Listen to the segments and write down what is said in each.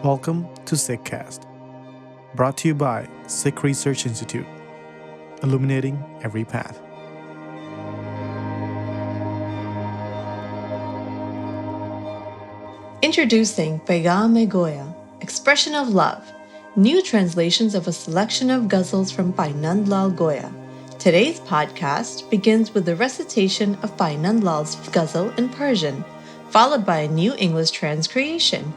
Welcome to Sikhcast, brought to you by Sikh Research Institute, illuminating every path. Introducing Paigham-i-Goya, Expression of Love, new translations of a selection of ghazals from Bhai Nand Lal Goya. Today's podcast begins with the recitation of Bhai Nand Lal's ghazal in Persian, followed by a new English transcreation,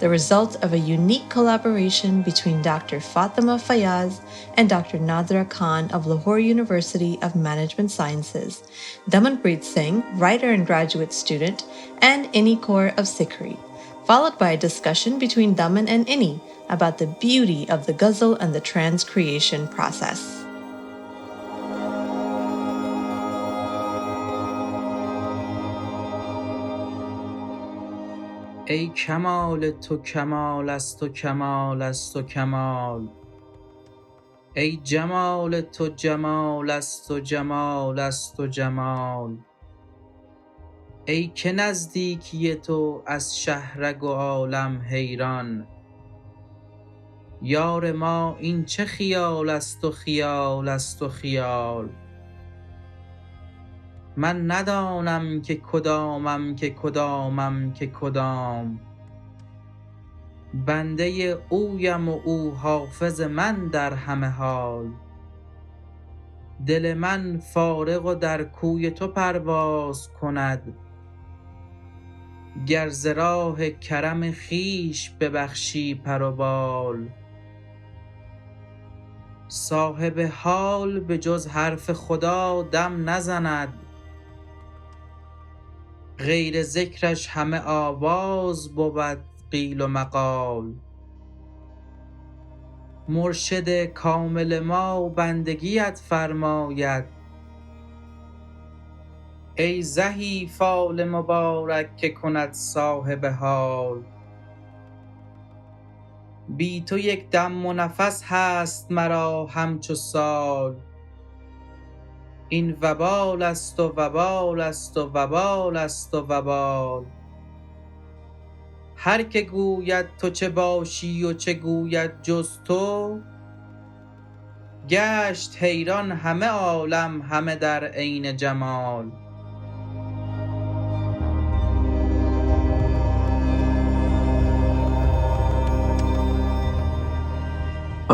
the result of a unique collaboration between Dr. Fatima Fayyaz and Dr. Nadhra Khan of Lahore University of Management Sciences, Damanpreet Singh, writer and graduate student, and Inni Kaur of SikhRI, followed by a discussion between Daman and Inni about the beauty of the ghazal and the transcreation process. ای کمال تو کمال است و کمال است و کمال، ای جمال تو جمال است و جمال است و جمال، ای که نزدیکی تو از شهرک و عالم حیران، یار ما این چه خیال است و خیال است و خیال، من ندانم که کدامم که کدامم که کدام، بنده اویم و او حافظ من در همه حال، دل من فارغ و در کوی تو پرواز کند، گر ز راه کرم خویش ببخشی پر و بال، صاحب حال به جز حرف خدا دم نزند، غیر ذکرش همه آواز بود قیل و مقال، مرشد کامل ما بندگیت فرماید، ای زهی فال مبارک که کند صاحب حال، بی تو یک دم و نفس هست مرا همچو سال، این وبال است و وبال است و وبال است و وبال، هر که گوید تو چه باشی و چه گوید جز تو، گشت حیران همه عالم همه در عین جمال.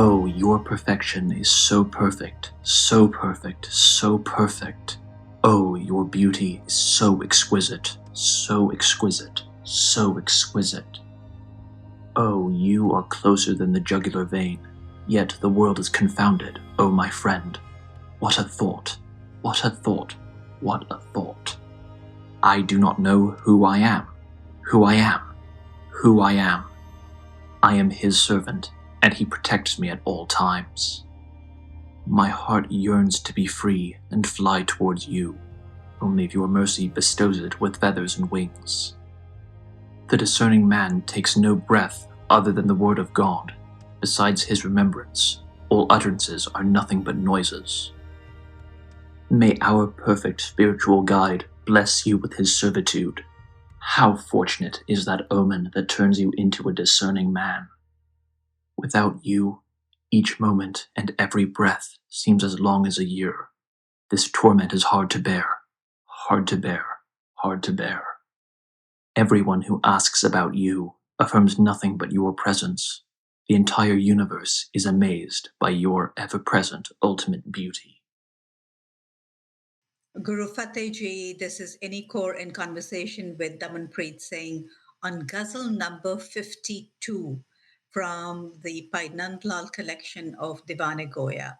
Oh, your perfection is so perfect, so perfect, so perfect. Oh, your beauty is so exquisite, so exquisite, so exquisite. Oh, you are closer than the jugular vein, yet the world is confounded, oh my friend. What a thought, what a thought, what a thought. I do not know who I am, who I am, who I am. I am his servant, and he protects me at all times. My heart yearns to be free and fly towards you, only if your mercy bestows it with feathers and wings. The discerning man takes no breath other than the word of God. Besides his remembrance, all utterances are nothing but noises. May our perfect spiritual guide bless you with his servitude. How fortunate is that omen that turns you into a discerning man. Without you, each moment and every breath seems as long as a year. This torment is hard to bear, hard to bear, hard to bear. Everyone who asks about you affirms nothing but your presence. The entire universe is amazed by your ever-present ultimate beauty. Guru Fateh Ji, this is Inni Kaur in conversation with Damanpreet Singh on Ghazal number 52 from the Bhai Nand Lal collection of Divan-i-Goya.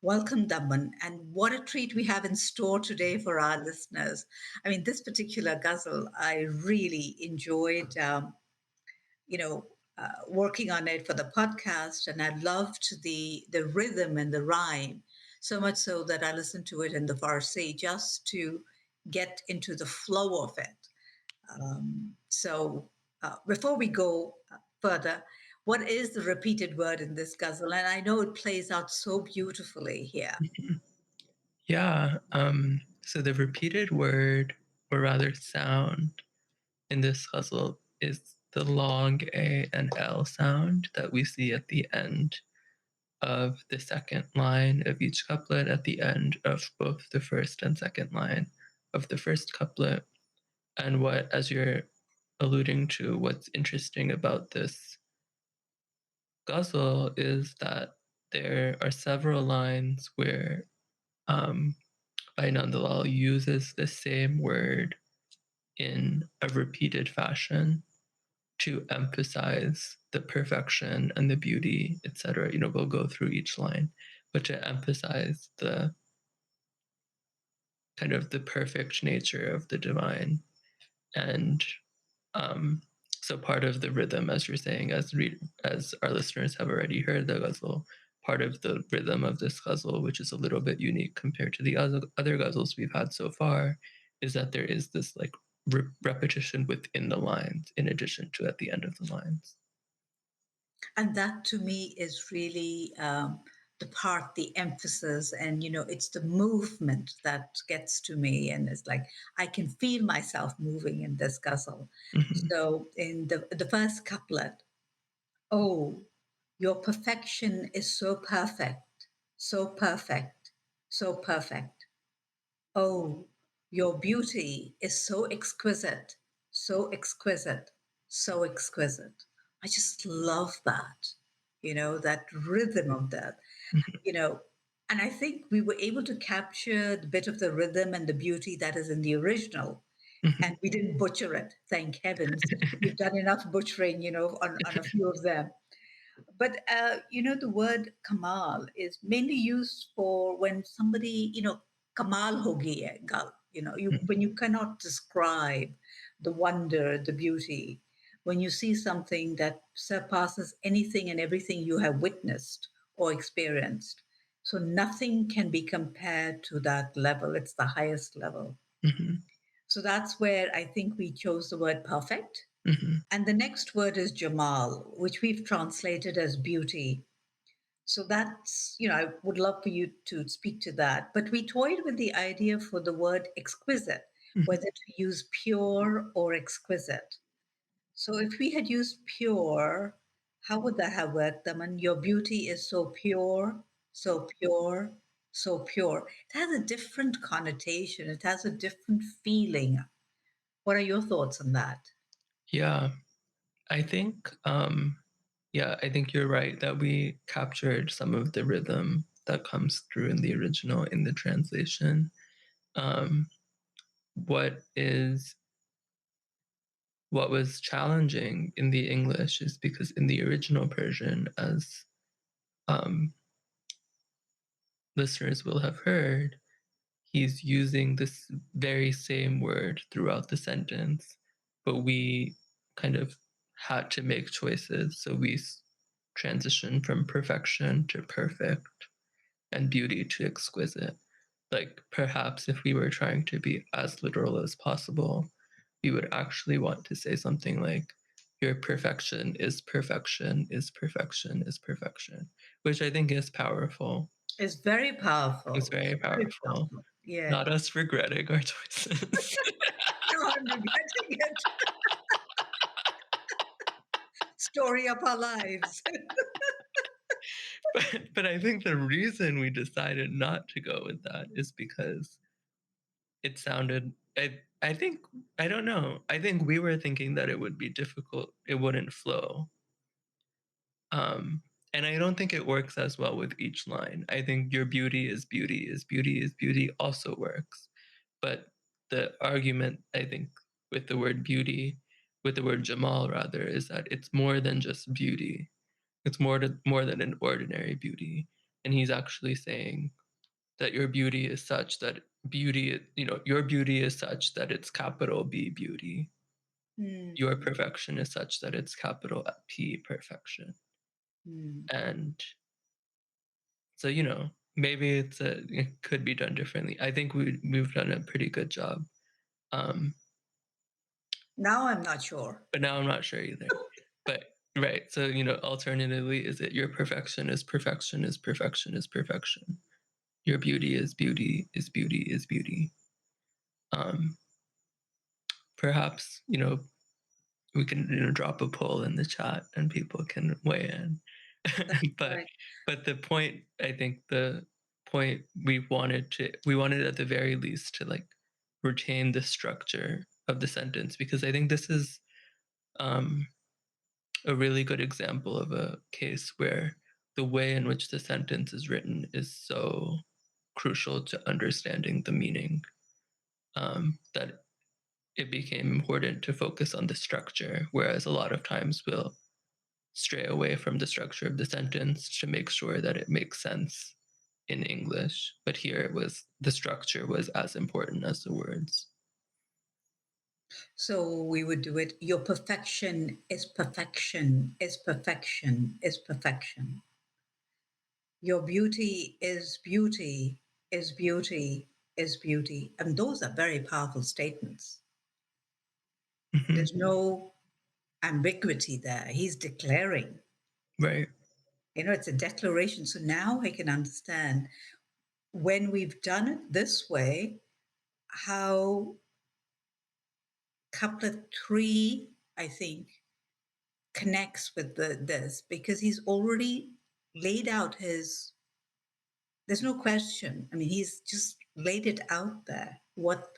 Welcome, Daman, and what a treat we have in store today for our listeners. I mean, this particular ghazal, I really enjoyed, working on it for the podcast, and I loved the rhythm and the rhyme, so much so that I listened to it in the Farsi just to get into the flow of it. Before we go further, what is the repeated word in this ghazal? And I know it plays out so beautifully here. Yeah. So the repeated word, or rather sound, in this ghazal is the long A and L sound that we see at the end of the second line of each couplet, at the end of both the first and second line of the first couplet. And what, as you're alluding to, what's interesting about this ghazal is that there are several lines where Bhai Nand Lal uses the same word in a repeated fashion to emphasize the perfection and the beauty, etc. We'll go through each line, but to emphasize the kind of the perfect nature of the divine. And so part of the rhythm, as you're saying, as our listeners have already heard the ghazal, part of the rhythm of this ghazal, which is a little bit unique compared to the other ghazals we've had so far, is that there is this like repetition within the lines in addition to at the end of the lines. And that to me is really the part, the emphasis, and it's the movement that gets to me, and it's like I can feel myself moving in this ghazal. Mm-hmm. So in the first couplet, oh, your perfection is so perfect, so perfect, so perfect. Oh, your beauty is so exquisite, so exquisite, so exquisite. I just love that, that rhythm of that, you know. And I think we were able to capture the bit of the rhythm and the beauty that is in the original. And we didn't butcher it, thank heavens. We've done enough butchering, on a few of them. But the word kamal is mainly used for when somebody, kamal ho gayi hai gal. When you cannot describe the wonder, the beauty, when you see something that surpasses anything and everything you have witnessed or experienced. So nothing can be compared to that level. It's the highest level. Mm-hmm. So that's where I think we chose the word perfect. Mm-hmm. And the next word is Jamal, which we've translated as beauty. So that's, I would love for you to speak to that. But we toyed with the idea for the word exquisite, whether to use pure or exquisite. So if we had used pure, how would that have worked, Daman? Your beauty is so pure, so pure, so pure. It has a different connotation, it has a different feeling. What are your thoughts on that? Yeah, I think I think you're right that we captured some of the rhythm that comes through in the original in the translation. What was challenging in the English is because in the original Persian, as listeners will have heard, he's using this very same word throughout the sentence, but we kind of had to make choices. So we transition from perfection to perfect and beauty to exquisite. Like perhaps if we were trying to be as literal as possible, we would actually want to say something like, your perfection is perfection, is perfection, is perfection, which I think is powerful. It's very It's powerful. very It's very powerful. powerful. Yeah. Not us regretting our choices. No, I'm regretting it. Story of our lives. but I think the reason we decided not to go with that is because it sounded, I think, I don't know. I think we were thinking that it would be difficult. It wouldn't flow. And I don't think it works as well with each line. I think your beauty is beauty is beauty is beauty also works. But the argument, I think, with the word beauty, with the word Jamal rather, is that it's more than just beauty. It's more than an ordinary beauty. And he's actually saying that your beauty is such that your beauty is such that it's capital B beauty. Mm. Your perfection is such that it's capital P perfection. Mm. And so, maybe it could be done differently. I think we've done a pretty good job. Now I'm not sure. But now I'm not sure either. But right, so alternatively, is it your perfection is perfection is perfection is perfection. Your beauty is beauty is beauty is beauty. Perhaps, we can drop a poll in the chat and people can weigh in. but the point, I think the point we wanted at the very least to like retain the structure of the sentence, because I think this is a really good example of a case where the way in which the sentence is written is so crucial to understanding the meaning, that it became important to focus on the structure, whereas a lot of times we'll stray away from the structure of the sentence to make sure that it makes sense in English. But here it was, the structure was as important as the words. So we would do it. Your perfection is perfection, is perfection, is perfection. Your beauty is beauty, is beauty, is beauty. And those are very powerful statements. Mm-hmm. There's no ambiguity there. He's declaring. Right. It's a declaration. So now I can understand when we've done it this way, how couplet 3, I think, connects with this, because he's already laid out there's no question. I mean, he's just laid it out there, what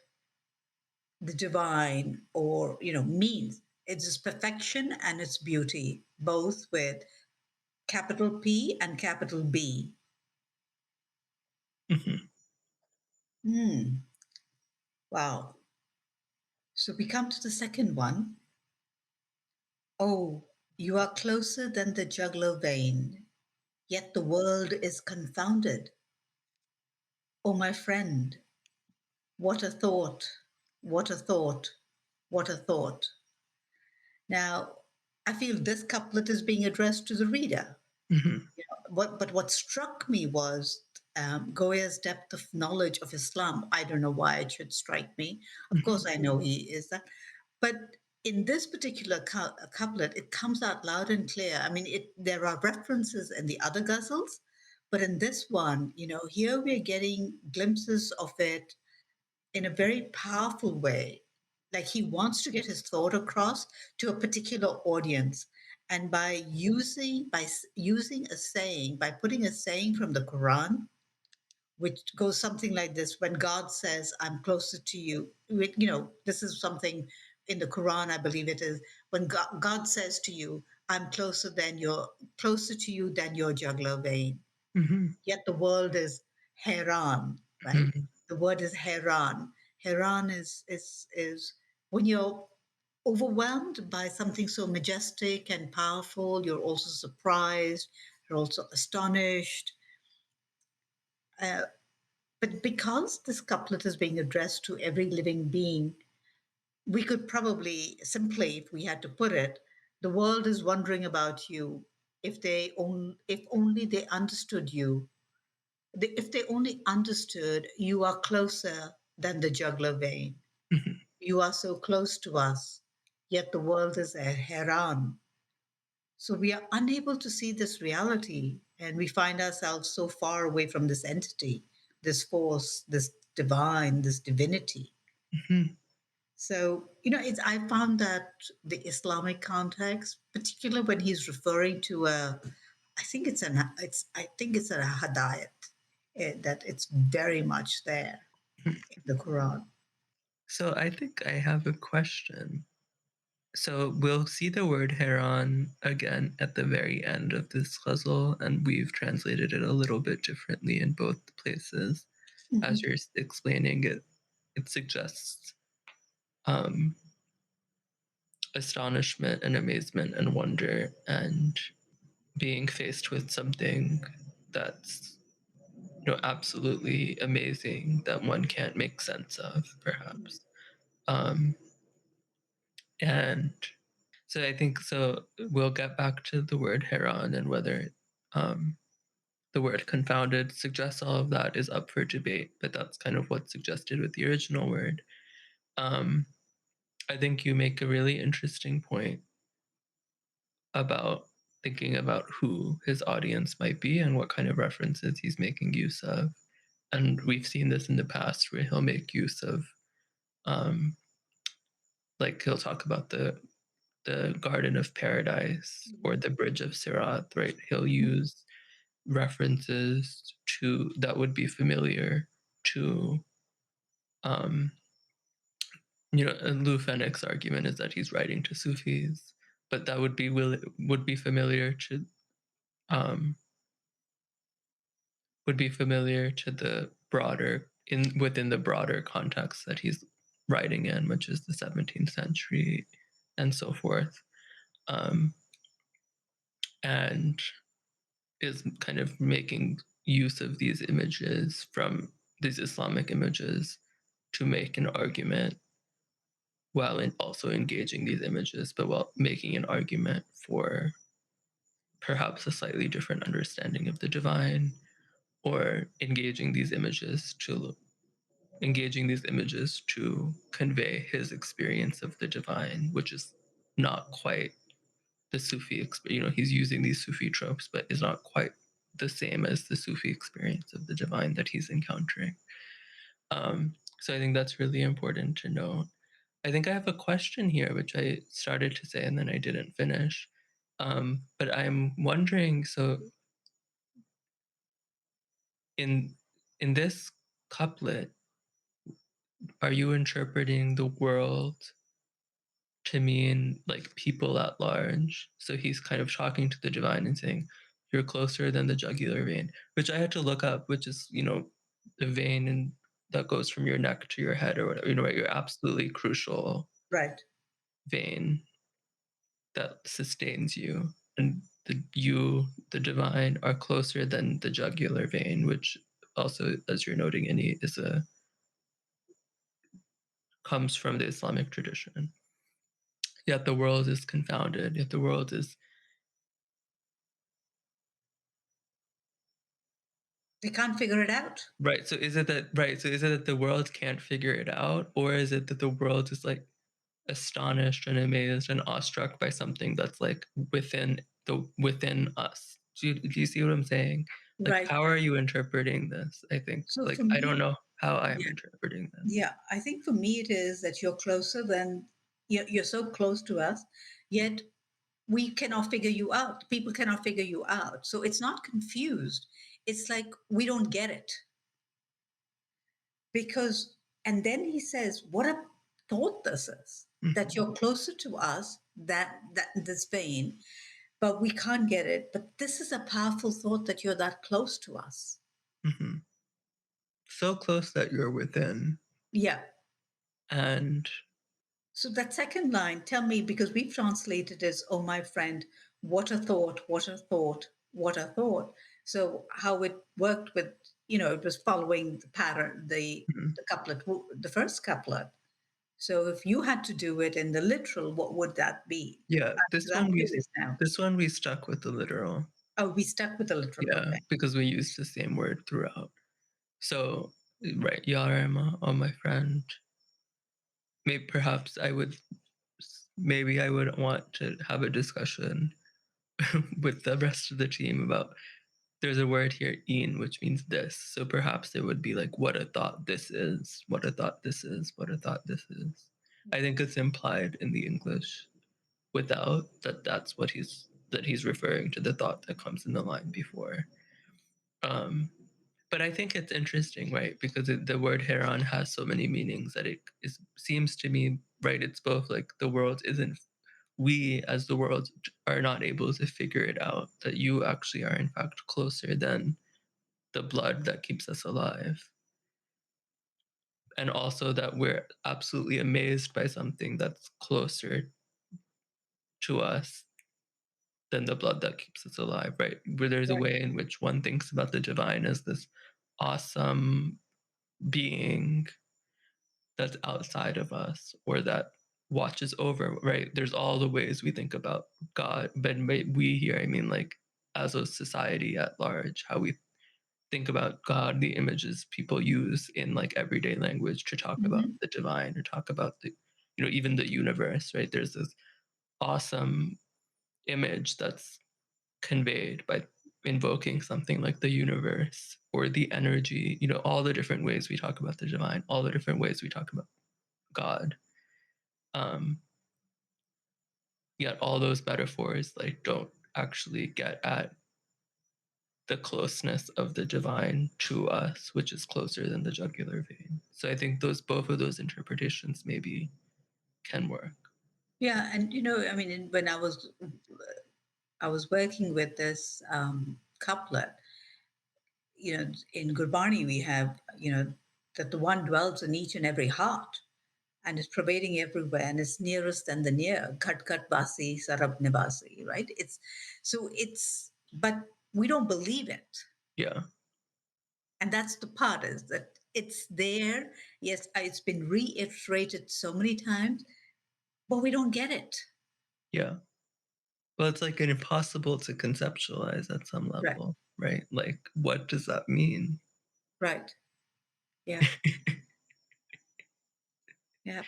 the divine means. It's just perfection and its beauty, both with capital P and capital B. Mm-hmm. Wow. So we come to the second one. Oh, you are closer than the jugular vein, yet the world is confounded. Oh, my friend, what a thought, what a thought, what a thought. Now, I feel this couplet is being addressed to the reader. Mm-hmm. But what struck me was Goya's depth of knowledge of Islam. I don't know why it should strike me. Of course, I know he is that. But in this particular couplet, it comes out loud and clear. I mean, there are references in the other ghazals, but in this one, here we're getting glimpses of it in a very powerful way. Like he wants to get his thought across to a particular audience. And by using a saying, by putting a saying from the Quran, which goes something like this: when God says, I'm closer to you, this is something in the Quran, I believe it is, when God says to you, I'm closer to you than your jugular vein. Mm-hmm. Yet the world is Heran, right? Mm-hmm. The word is Heran. Heran is when you're overwhelmed by something so majestic and powerful, you're also surprised, you're also astonished. But because this couplet is being addressed to every living being, we could probably simply, if we had to put it, the world is wondering about you. If only they understood you. If they only understood you are closer than the jugular vein. Mm-hmm. You are so close to us, yet the world is a Heran. So we are unable to see this reality, and we find ourselves so far away from this entity, this force, this divine, this divinity. Mm-hmm. So, I found that the Islamic context, particularly when he's referring to I think it's a hadayat, that it's very much there in the Quran. So I think I have a question. So we'll see the word Heron again at the very end of this ghazal, and we've translated it a little bit differently in both places. Mm-hmm. As you're explaining it, it suggests astonishment and amazement and wonder and being faced with something that's absolutely amazing that one can't make sense of, perhaps. And so I think we'll get back to the word heron, and whether the word confounded suggests all of that is up for debate, but that's kind of what's suggested with the original word. I think you make a really interesting point about thinking about who his audience might be and what kind of references he's making use of. And we've seen this in the past where he'll make use of, like he'll talk about the the Garden of Paradise or the Bridge of Sirat, right? He'll use references to that would be familiar to, Lou Fenwick's argument is that he's writing to Sufis, but that would be familiar to the broader within the broader context that he's writing in, which is the 17th century and so forth, and is kind of making use of these images from these Islamic images to make an argument while also engaging these images, but while making an argument for perhaps a slightly different understanding of the divine, or engaging these images to convey his experience of the divine, which is not quite the Sufi experience. He's using these Sufi tropes, but is not quite the same as the Sufi experience of the divine that he's encountering. So I think that's really important to note. I think I have a question here, which I started to say and then I didn't finish. But I'm wondering, so in this couplet, are you interpreting the world to mean like people at large? So he's kind of talking to the divine and saying, you're closer than the jugular vein, which I had to look up, which is, the vein that goes from your neck to your head or whatever, right? Your absolutely crucial vein that sustains you. And the divine, are closer than the jugular vein, which also, as you're noting, Inni, comes from the Islamic tradition. Yet the world is confounded. Yet the world is... They can't figure it out. Right. So is it that the world can't figure it out, or is it that the world is like astonished and amazed and awestruck by something that's like within us? Do you see what I'm saying? Like, Right. how are you interpreting this? I think, So like, for me, I don't know how I'm interpreting this. Yeah, I think for me it is that you're closer than you're so close to us, yet we cannot figure you out. People cannot figure you out. So it's not confused. It's like we don't get it. Because, and then he says, what a thought this is, that you're closer to us, that this vein, but we can't get it. But this is a powerful thought that you're that close to us. Mm-hmm. So close that you're within. Yeah. And so that second line, tell me, because we've translated as, oh, my friend, what a thought, what a thought, what a thought. So how it worked with, it was following the pattern, the couplet, the first couplet. So if you had to do it in the literal, what would that be? Yeah, this one we stuck with the literal. Oh, we stuck with the literal. Yeah, okay. Because we used the same word throughout. So, right, Yarma, oh my friend. Maybe I would want to have a discussion with the rest of the team about, there's a word here, in, which means this. So perhaps it would be like, what a thought this is, what a thought this is, what a thought this is. I think it's implied in the English without that that's what he's referring to the thought that comes in the line before. But I think it's interesting, right? Because the word heron has so many meanings that it seems to me, right? It's both like the world isn't, we as the world are not able to figure it out, that you actually are in fact closer than the blood that keeps us alive. And also that we're absolutely amazed by something that's closer to us than the blood that keeps us alive, right? Where there's a way in which one thinks about the divine as this awesome being that's outside of us, or that watches over, right? There's all the ways we think about God, but we here, I mean, like, as a society at large, how we think about God, the images people use in like everyday language to talk about the divine, or talk about the, even the universe, right? There's this awesome image that's conveyed by invoking something like the universe or the energy, all the different ways we talk about the divine, all the different ways we talk about God. yet all those metaphors like don't actually get at the closeness of the divine to us, which is closer than the jugular vein. So I think both of those interpretations maybe can work. Yeah, and I mean, when I was working with this couplet, in Gurbani we have, that the one dwells in each and every heart and is pervading everywhere and is nearest than the near. Ghat ghat basi, sarab nivasi, right? But we don't believe it. Yeah. And that's the part, is that it's there. Yes, it's been reiterated so many times, but we don't get it. Yeah. Well, it's like impossible to conceptualize at some level, right? Like, what does that mean? Right. Yeah. Yeah.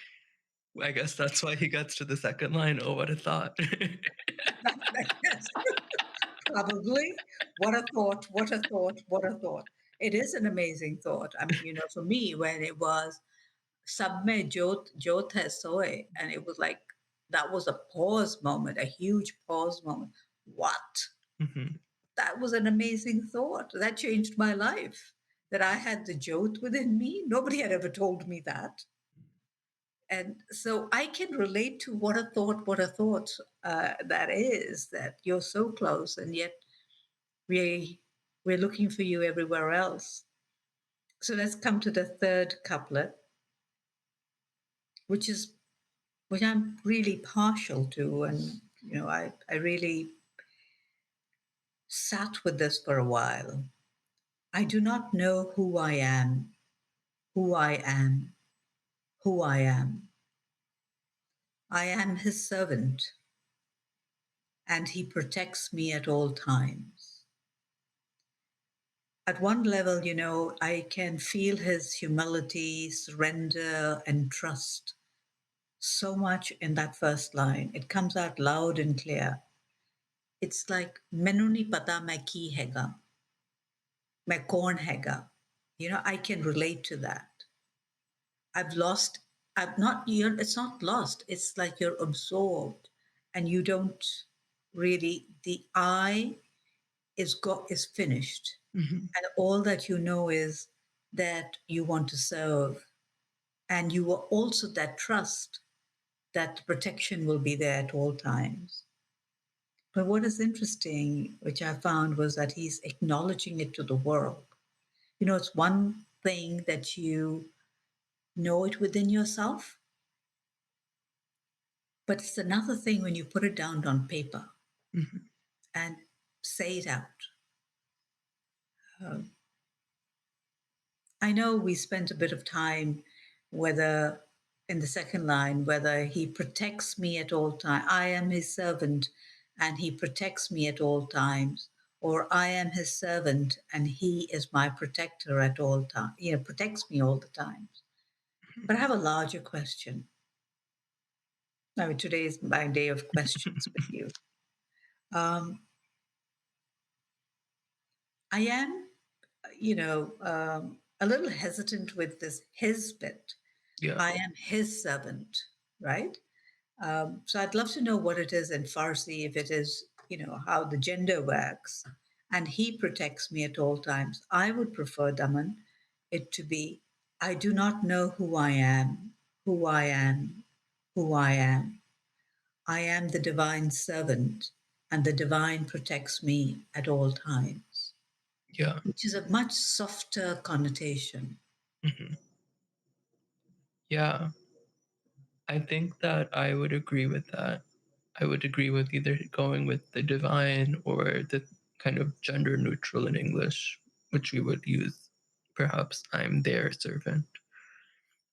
I guess that's why he gets to the second line. Oh, what a thought. Yes. Probably. What a thought. What a thought. What a thought. It is an amazing thought. I mean, for me, when it was Sab mein jyot hai soye, and it was like, that was a pause moment, a huge pause moment. What? Mm-hmm. That was an amazing thought. That changed my life. That I had the jyot within me. Nobody had ever told me that. And so I can relate to what a thought that is, that you're so close and yet we we're looking for you everywhere else. So let's come to the third couplet, which I'm really partial to, and I really sat with this for a while. I do not know who I am, who I am, who I am. I am his servant, and he protects me at all times. At one level, I can feel his humility, surrender, and trust so much in that first line. It comes out loud and clear. It's like, "Mainu nahi pata main ki hega, main kaun hega." I can relate to that. I've lost, I've not, it's not lost. It's like you're absorbed and you don't really, the I is finished. Mm-hmm. And all that you know is that you want to serve. And you will also that trust that protection will be there at all times. But what is interesting, which I found, was that he's acknowledging it to the world. It's one thing that you know it within yourself, but it's another thing when you put it down on paper Mm-hmm. and say it out. I know we spent a bit of time, whether in the second line, whether he protects me at all times. I am his servant and he protects me at all times. Or I am his servant and he is my protector at all times, protects me all the time. But I have a larger question. I mean, today is my day of questions with you. I am, a little hesitant with this his bit. Yeah. I am his servant, right? So I'd love to know what it is in Farsi, if it is, how the gender works. And he protects me at all times. I would prefer, Daman, it to be, I do not know who I am, who I am, who I am. I am the divine servant, and the divine protects me at all times. Yeah. Which is a much softer connotation. Mm-hmm. Yeah. I think that I would agree with that. I would agree with either going with the divine or the kind of gender neutral in English, which we would use perhaps I'm their servant.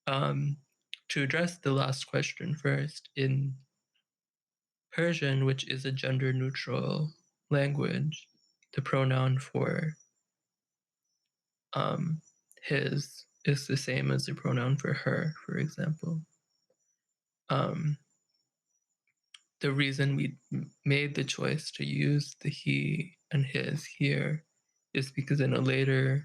To address the last question first, in Persian, which is a gender neutral language, the pronoun for his is the same as the pronoun for her, for example. The reason we made the choice to use the he and his here is because in a later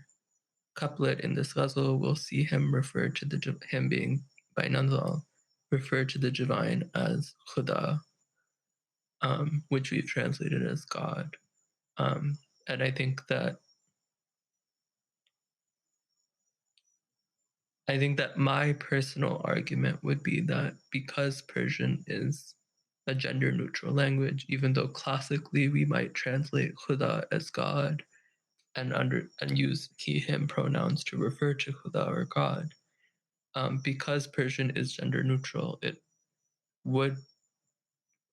couplet in this ghazal, we'll see him referred to him being Bhai Nand Lal, referred to the divine as Khuda. which we've translated as God. And I think that my personal argument would be that because Persian is a gender neutral language, even though classically we might translate Khuda as God and use he him pronouns to refer to Khuda or God, because Persian is gender neutral, it would,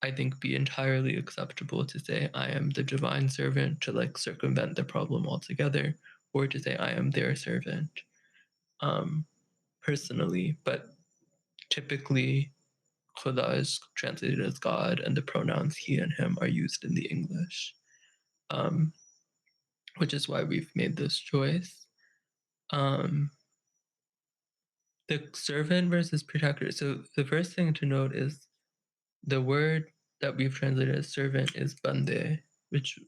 I think, be entirely acceptable to say I am the divine servant, to like circumvent the problem altogether, or to say I am their servant, personally. But typically Khuda is translated as God, and the pronouns he and him are used in the English, which is why we've made this choice. The servant versus protector. So the first thing to note is the word that we've translated as servant is bande, which,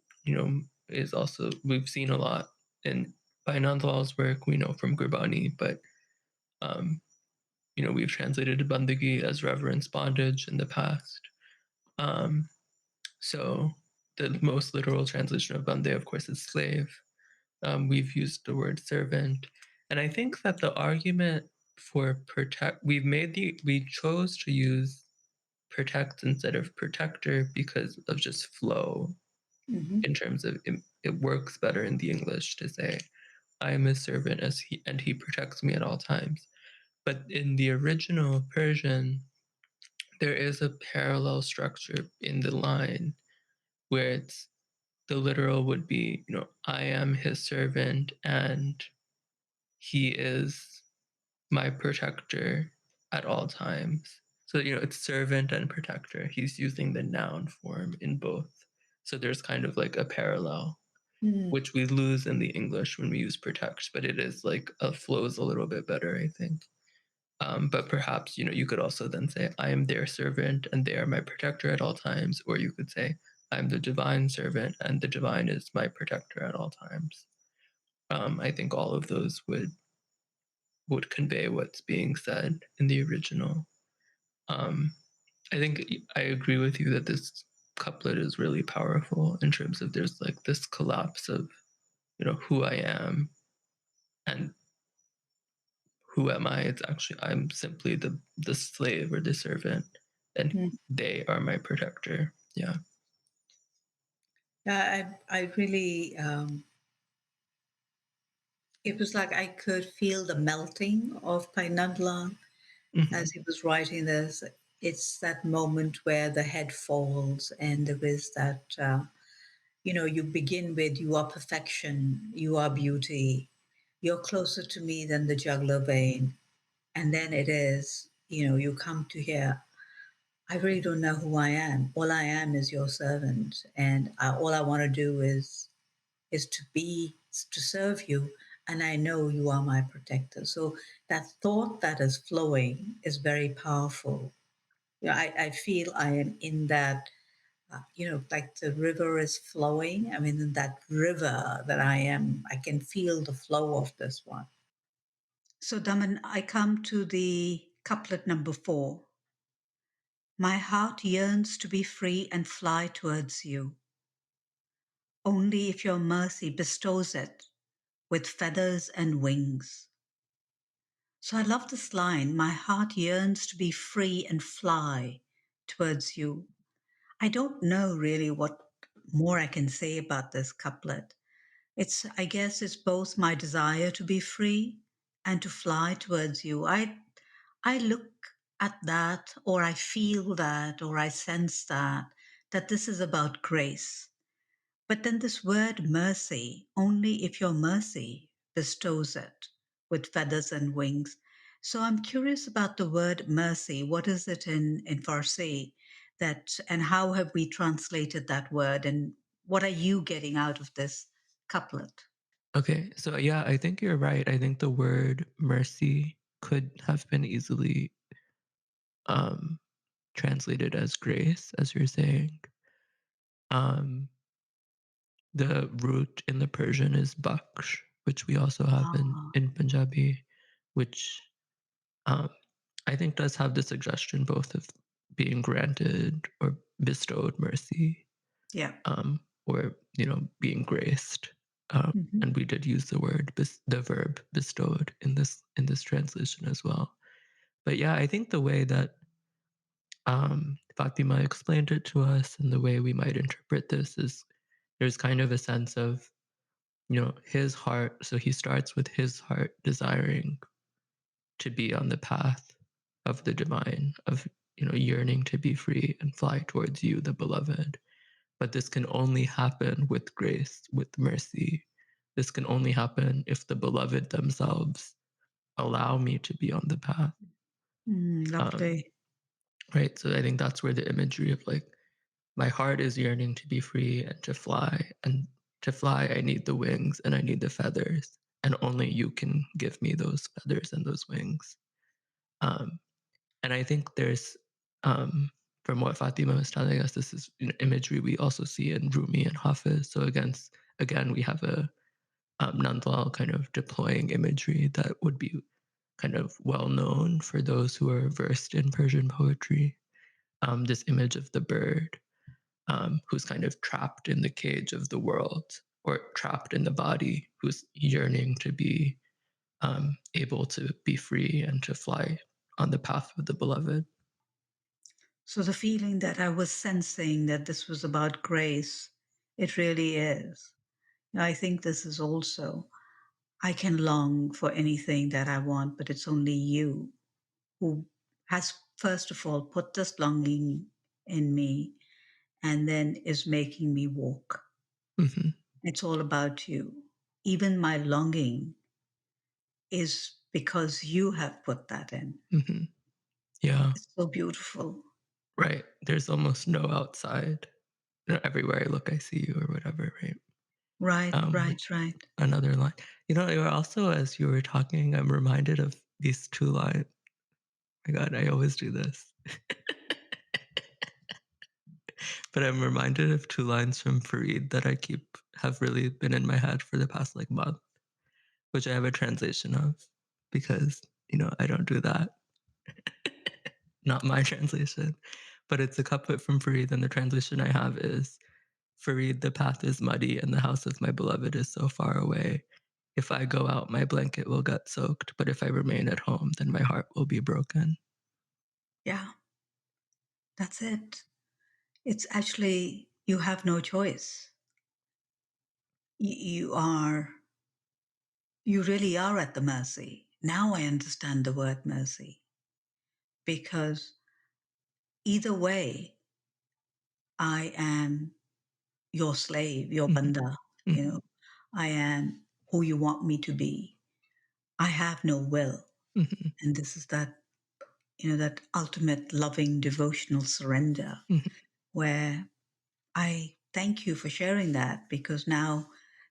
is also, we've seen a lot in Bhai Nand Lal's work, we know from Gurbani, but we've translated bandagi as reverence, bondage in the past. So the most literal translation of bande, of course, is slave. We've used the word servant, and I think that the argument for we chose to use protect instead of protector because of just flow. In terms of it works better in the English to say I am his servant and he protects me at all times. But in the original Persian, there is a parallel structure in the line where it's the literal would be, I am his servant and he is my protector at all times. So, it's servant and protector. He's using the noun form in both. So there's kind of like a parallel, which we lose in the English when we use protect, but it is like flows a little bit better, I think. But perhaps, you could also then say, I am their servant and they are my protector at all times. Or you could say, I'm the divine servant and the divine is my protector at all times. I think all of those would convey what's being said in the original. I think I agree with you that this couplet is really powerful in terms of there's like this collapse of, who I am and who am I? It's actually, I'm simply the slave or the servant, and they are my protector. Yeah. Yeah, I really, it was like I could feel the melting of Bhai Nand Lal as he was writing this. It's that moment where the head falls, and there is that, you begin with, you are perfection, you are beauty, you're closer to me than the jugular vein. And then it is, you come to here, I really don't know who I am. All I am is your servant. And all I want to do is to serve you. And I know you are my protector. So that thought that is flowing is very powerful. I feel I am in that, like the river is flowing. I mean, in that river that I am, I can feel the flow of this one. So, Daman, I come to the couplet number 4. My heart yearns to be free and fly towards you, only if your mercy bestows it with feathers and wings. So I love this line, my heart yearns to be free and fly towards you. I don't know really what more I can say about this couplet. I guess it's both my desire to be free and to fly towards you. I look at that, or I feel that, or I sense that this is about grace. But then this word mercy, only if your mercy bestows it with feathers and wings. So I'm curious about the word mercy. What is it in Farsi and how have we translated that word? And what are you getting out of this couplet? Okay. So yeah, I think you're right. I think the word mercy could have been easily translated as grace, as you're saying. The root in the Persian is baksh, which we also have in Punjabi, which I think does have the suggestion both of being granted or bestowed mercy, Yeah. or being graced. Mm-hmm. And we did use the verb bestowed in this translation as well. But yeah, I think the way that Fatima explained it to us and the way we might interpret this is there's kind of a sense of his heart. So he starts with his heart desiring to be on the path of the divine, of yearning to be free and fly towards you, the beloved. But this can only happen with grace, with mercy. This can only happen if the beloved themselves allow me to be on the path. Lovely. Right. So I think that's where the imagery of like my heart is yearning to be free and to fly. And to fly, I need the wings and I need the feathers. And only you can give me those feathers and those wings. And I think there's, from what Fatima was telling us, this is imagery we also see in Rumi and Hafiz. So again, we have a Nand Lal kind of deploying imagery that would be kind of well known for those who are versed in Persian poetry. This image of the bird who's kind of trapped in the cage of the world, or trapped in the body, who's yearning to be able to be free and to fly on the path of the beloved. So the feeling that I was sensing that this was about grace, it really is. I think this is also, I can long for anything that I want, but it's only you who has, first of all, put this longing in me and then is making me walk. Mm-hmm. It's all about you. Even my longing is because you have put that in. Mm-hmm. Yeah. It's so beautiful. Right. There's almost no outside. Everywhere I look, I see you, or whatever, right? Right. Another line. You're also, as you were talking, I'm reminded of these two lines. My God, I always do this. But I'm reminded of two lines from Farid that have really been in my head for the past month, which I have a translation of because, I don't do that. Not my translation, but it's a couplet from Farid, and the translation I have is, Farid, the path is muddy and the house of my beloved is so far away. If I go out, my blanket will get soaked, but if I remain at home, then my heart will be broken. Yeah, that's it. It's actually, you have no choice. You really are at the mercy. Now I understand the word mercy. Because either way, I am your slave, your banda, Mm-hmm. I am who you want me to be. I have no will. Mm-hmm. And this is that, that ultimate loving devotional surrender Mm-hmm. where I thank you for sharing that, because now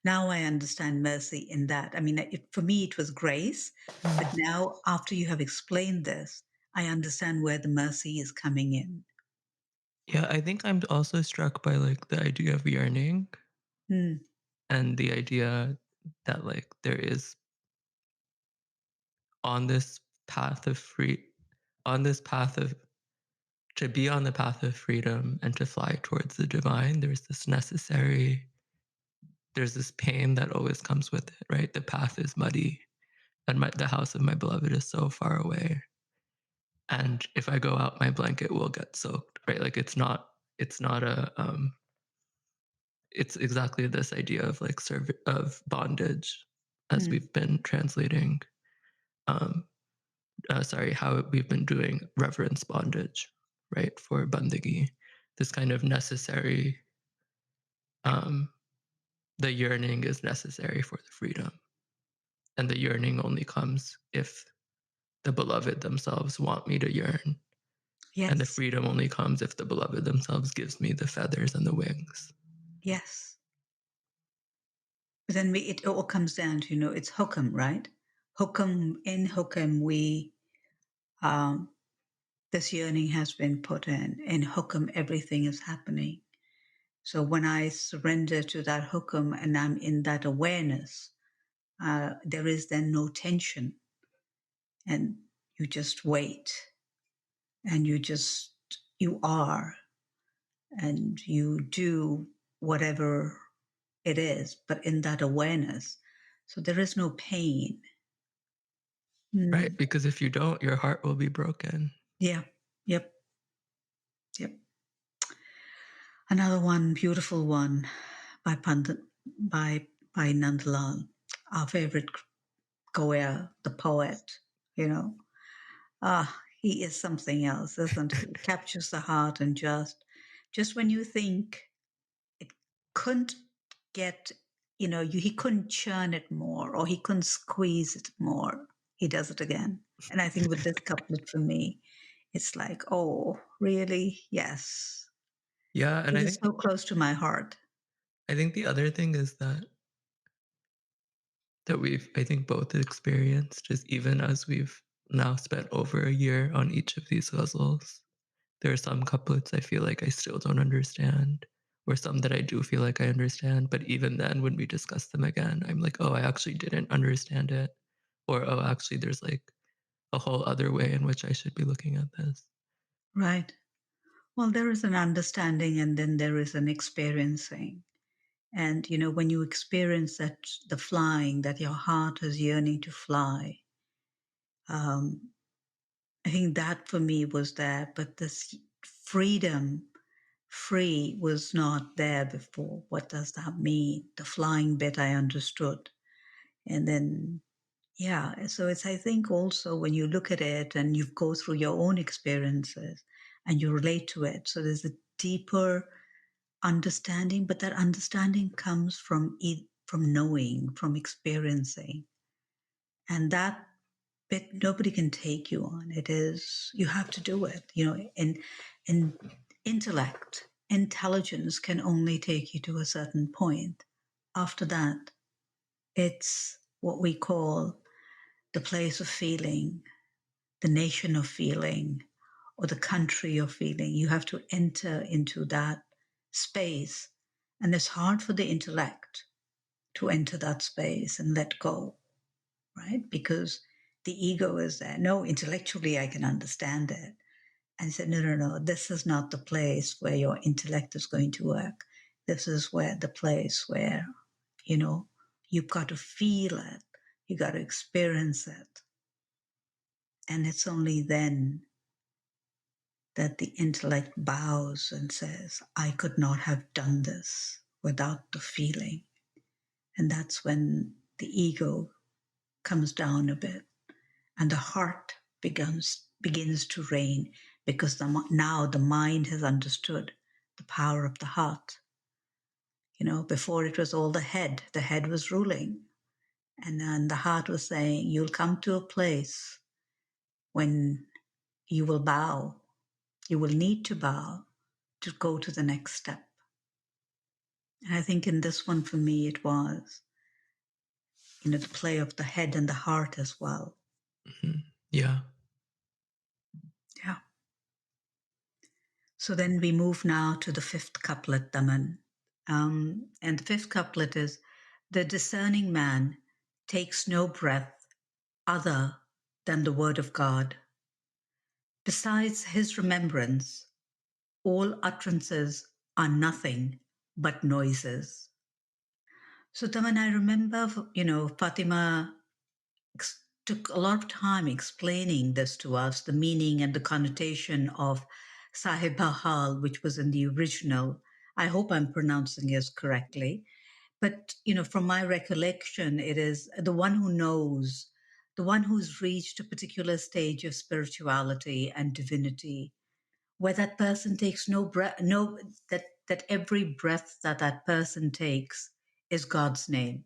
I understand mercy in that. I mean, for me, it was grace, but now after you have explained this, I understand where the mercy is coming in. Yeah, I think I'm also struck by the idea of yearning Mm. and the idea that there is on this path of on this path of to be on the path of freedom and to fly towards the divine, there's this pain that always comes with it, right? The path is muddy and the house of my beloved is so far away. And if I go out, my blanket will get soaked, right? It's not it's exactly this idea of of bondage, as we've been translating, how we've been doing reverence bondage, right? For bandagi, this kind of necessary, the yearning is necessary for the freedom. And the yearning only comes if the beloved themselves want me to yearn. Yes. And the freedom only comes if the beloved themselves gives me the feathers and the wings. Yes. But then it all comes down to, it's hukam, right? In hukam, this yearning has been put in. In hukam, everything is happening. So when I surrender to that hukam and I'm in that awareness, there is then no tension. And you just wait and you just you are and you do whatever it is, but in that awareness. So there is no pain. Right, because if you don't, your heart will be broken. Yeah. Yep. Another one, beautiful one, by Bhai Nand Lal, our favorite Goya, the poet. He is something else, isn't he? Captures the heart, and just when you think it couldn't get, he couldn't churn it more, or he couldn't squeeze it more, he does it again. And I think with this couplet for me, it's like, oh, really? Yes. Yeah, and It I is think so close to my heart. I think the other thing is that we've, I think, both experienced is even as we've now spent over a year on each of these ghazals, there are some couplets I feel like I still don't understand, or some that I do feel like I understand. But even then, when we discuss them again, I'm like, oh, I actually didn't understand it. Or, oh, actually, there's like a whole other way in which I should be looking at this. Right. Well, there is an understanding and then there is an experiencing. And, when you experience that, the flying, that your heart is yearning to fly, I think that for me was there. But this free was not there before. What does that mean? The flying bit I understood. And then, yeah. So it's, I think also when you look at it and you go through your own experiences and you relate to it. So there's a deeper understanding, but that understanding comes from knowing, from experiencing. And that bit nobody can take you on. It is, you have to do it, and intelligence can only take you to a certain point. After that, it's what we call the place of feeling, the nation of feeling, or the country of feeling. You have to enter into that space. And it's hard for the intellect to enter that space and let go, right? Because the ego is there. No, intellectually, I can understand it. And said, no, this is not the place where your intellect is going to work. This is where the place where, you've got to feel it. You got to experience it. And it's only then that the intellect bows and says, I could not have done this without the feeling. And that's when the ego comes down a bit and the heart begins to reign, because now the mind has understood the power of the heart. Before it was all the head was ruling. And then the heart was saying, you'll come to a place when you will bow. You will need to bow to go to the next step. And I think in this one, for me, it was, the play of the head and the heart as well. Mm-hmm. Yeah. Yeah. So then we move now to the fifth couplet, Daman. And the fifth couplet is, the discerning man takes no breath other than the word of God. Besides his remembrance, all utterances are nothing but noises. So Daman, I remember, Fatima took a lot of time explaining this to us, the meaning and the connotation of Sahib Hal, which was in the original. I hope I'm pronouncing it correctly. But, from my recollection, it is the one who knows, the one who's reached a particular stage of spirituality and divinity, where that person takes no breath, that every breath that person takes is God's name.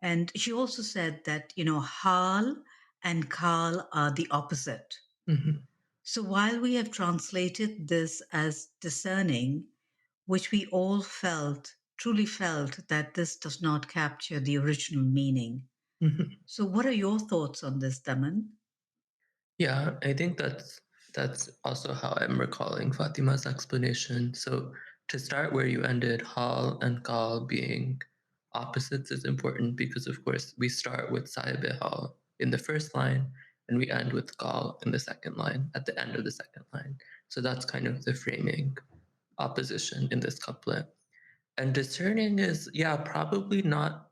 And she also said that, Hal and Kal are the opposite. Mm-hmm. So while we have translated this as discerning, which we all truly felt that this does not capture the original meaning. Mm-hmm. So what are your thoughts on this, Daman? Yeah, I think that's also how I'm recalling Fatima's explanation. So to start where you ended, Hal and Kal being opposites is important because, of course, we start with Sahib Hal in the first line and we end with Kal in the second line, at the end of the second line. So that's kind of the framing opposition in this couplet. And discerning is, yeah, probably not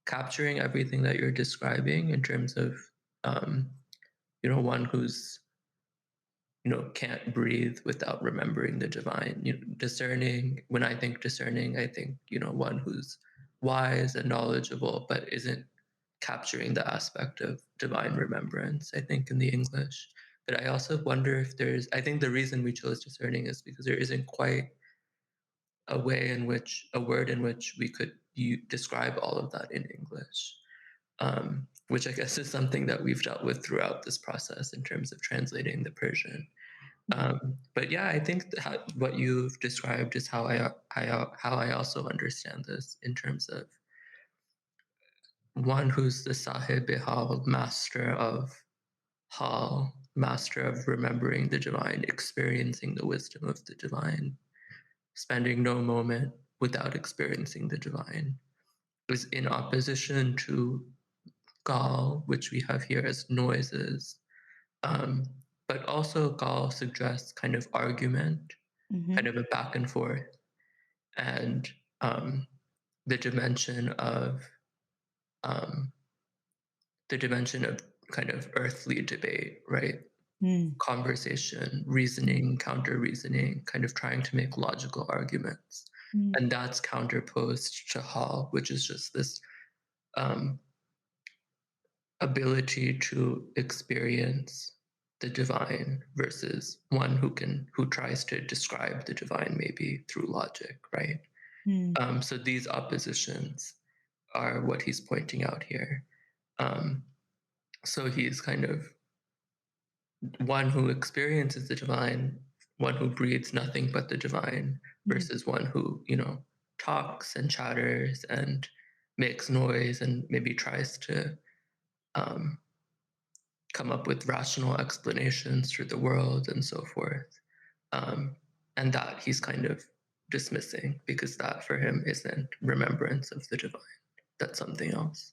capturing everything that you're describing in terms of, one who's, can't breathe without remembering the divine. Discerning, when I think discerning, I think, one who's wise and knowledgeable, but isn't capturing the aspect of divine remembrance, I think, in the English. But I also wonder if I think the reason we chose discerning is because there isn't quite a word in which we could describe all of that in English, which I guess is something that we've dealt with throughout this process in terms of translating the Persian. But yeah, I think what you've described is how I also understand this in terms of one who's the Sahib-e-Hal, master of Hal, master of remembering the divine, experiencing the wisdom of the divine, spending no moment without experiencing the divine, is in opposition to Gal, which we have here as noises. But also Gal suggests kind of argument, kind of a back and forth, and the dimension of kind of earthly debate, right? Conversation, reasoning, counter reasoning, kind of trying to make logical arguments. And that's counterposed to Hal, which is just this ability to experience the divine versus one who tries to describe the divine maybe through logic, right? So these oppositions are what he's pointing out here. So he's kind of one who experiences the divine, one who breathes nothing but the divine, versus one who, talks and chatters and makes noise and maybe tries to come up with rational explanations for the world and so forth. And that he's kind of dismissing because that for him isn't remembrance of the divine. That's something else.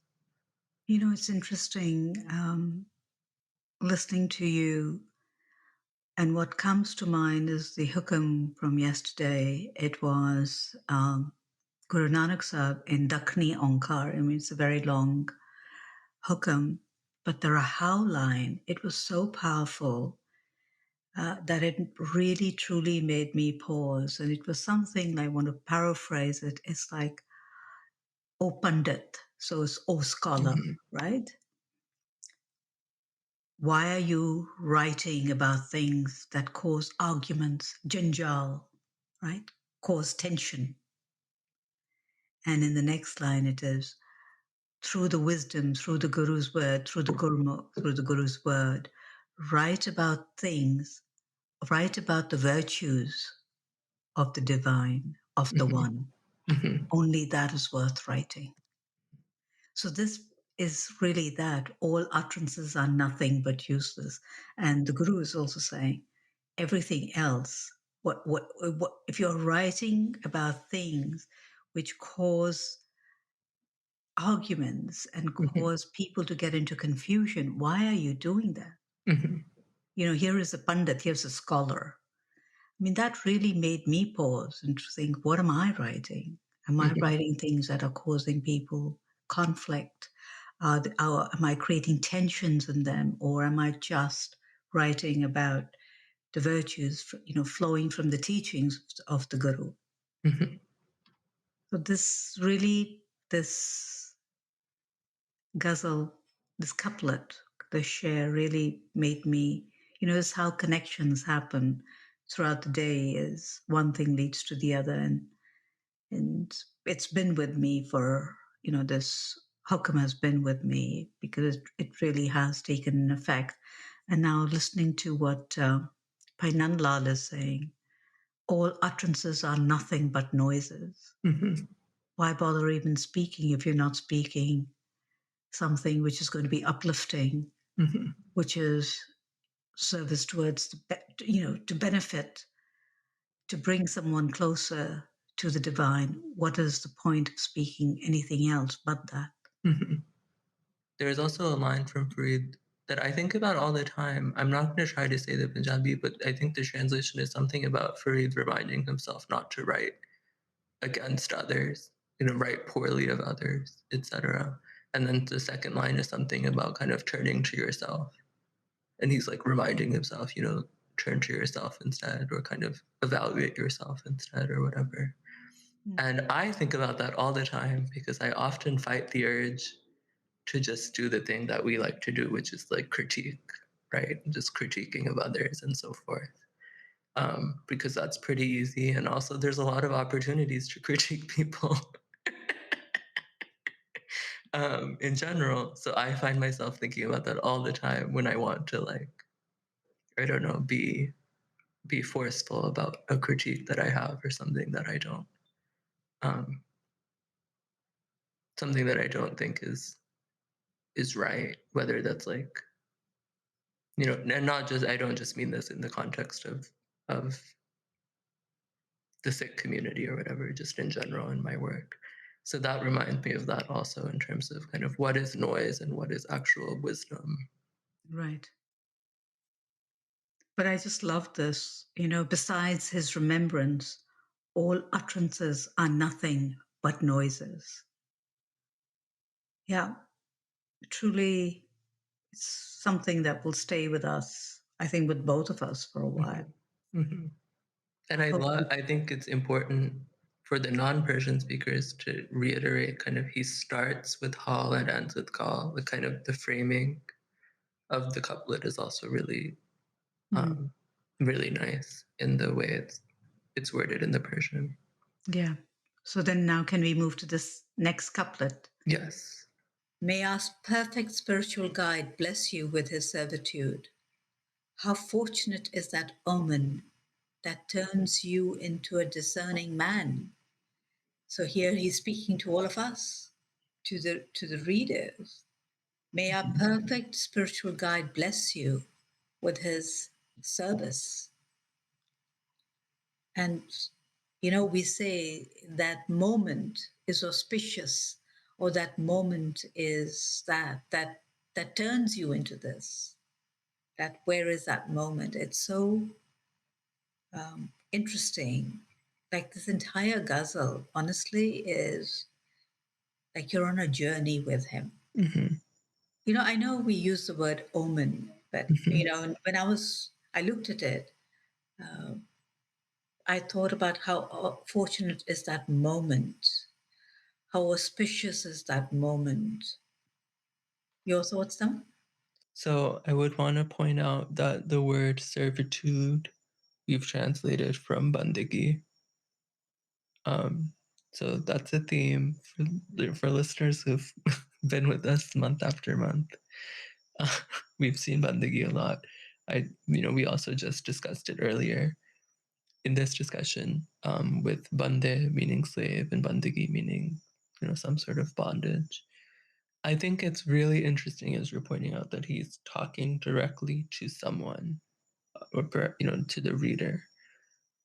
It's interesting listening to you, and what comes to mind is the hukam from yesterday. It was Guru Nanak Sahib in Dakhni Onkar. I mean, it's a very long hukam, but the Rahau line, it was so powerful that it really, truly made me pause. And it was something, I want to paraphrase it. It's like, O Pandit, so it's O scholar, right? Why are you writing about things that cause arguments, janjal, right? Cause tension. And in the next line it is, through the wisdom, through the Guru's word, through the Gurmukh, through the Guru's word, write about things, write about the virtues of the divine, of the one. Only that is worth writing. So this is really that all utterances are nothing but useless. And the Guru is also saying everything else, what if you're writing about things which cause arguments and cause people to get into confusion, why are you doing that? Here is a Pandit, here's a scholar. I mean, that really made me pause and think, what am I writing? Am I writing things that are causing people conflict? Am I creating tensions in them? Or am I just writing about the virtues, flowing from the teachings of the Guru? So this ghazal, this couplet, the share really made me, it's how connections happen throughout the day, is one thing leads to the other. And it's been with me for, this hukam has been with me because it really has taken an effect. And now listening to what Bhai Nand Lal is saying, all utterances are nothing but noises. Why bother even speaking if you're not speaking something which is going to be uplifting, which is service towards, to benefit, to bring someone closer to the divine? What is the point of speaking anything else but that? There is also a line from Farid that I think about all the time. I'm not going to try to say the Punjabi, but I think the translation is something about Farid reminding himself not to write against others, write poorly of others, etc. And then the second line is something about kind of turning to yourself. And he's like reminding himself, turn to yourself instead, or kind of evaluate yourself instead, or whatever. And I think about that all the time because I often fight the urge to just do the thing that we like to do, which is like critique, right? Just critiquing of others and so forth. Because that's pretty easy. And also there's a lot of opportunities to critique people in general. So I find myself thinking about that all the time when I want to, like, I don't know, be forceful about a critique that I have or something that I don't. Something that I don't think is right, whether that's like, and not just, I don't just mean this in the context of the Sikh community or whatever, just in general in my work. So that reminds me of that also in terms of kind of what is noise and what is actual wisdom. Right. But I just love this, besides his remembrance, all utterances are nothing but noises. Yeah, truly, it's something that will stay with us, I think, with both of us for a while. Mm-hmm. And I think it's important for the non-Persian speakers to reiterate kind of he starts with hal and ends with kal. The kind of the framing of the couplet is also really, really nice in the way it's worded in the Persian. Yeah. So then now can we move to this next couplet? Yes. May our perfect spiritual guide bless you with his servitude. How fortunate is that omen that turns you into a discerning man. So here he's speaking to all of us, to the readers. May our perfect spiritual guide bless you with his service. And we say that moment is auspicious, or that moment is that turns you into this. That where is that moment? It's so interesting. Like this entire ghazal, honestly, is like you're on a journey with him. I know we use the word omen, but when I looked at it, I thought about how fortunate is that moment, how auspicious is that moment. Your thoughts, Dam? So I would want to point out that the word servitude we've translated from bandigi. So that's a theme for listeners who've been with us month after month. We've seen bandigi a lot. We also just discussed it earlier in this discussion with bande meaning slave and bandigi meaning, some sort of bondage. I think it's really interesting as you're pointing out that he's talking directly to someone, or to the reader,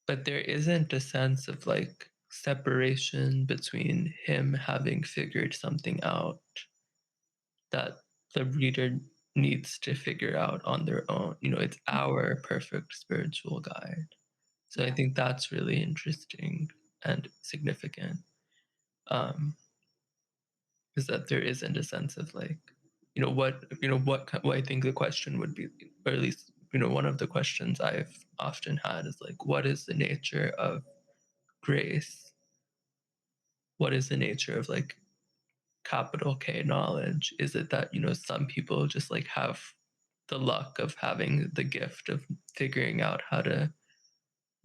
but there isn't a sense of like separation between him having figured something out that the reader needs to figure out on their own. It's our perfect spiritual guide. So I think that's really interesting and significant. Is that there isn't a sense of like, what I think the question would be, or at least, one of the questions I've often had is like, what is the nature of grace? What is the nature of like capital K knowledge? Is it that, some people just like have the luck of having the gift of figuring out how to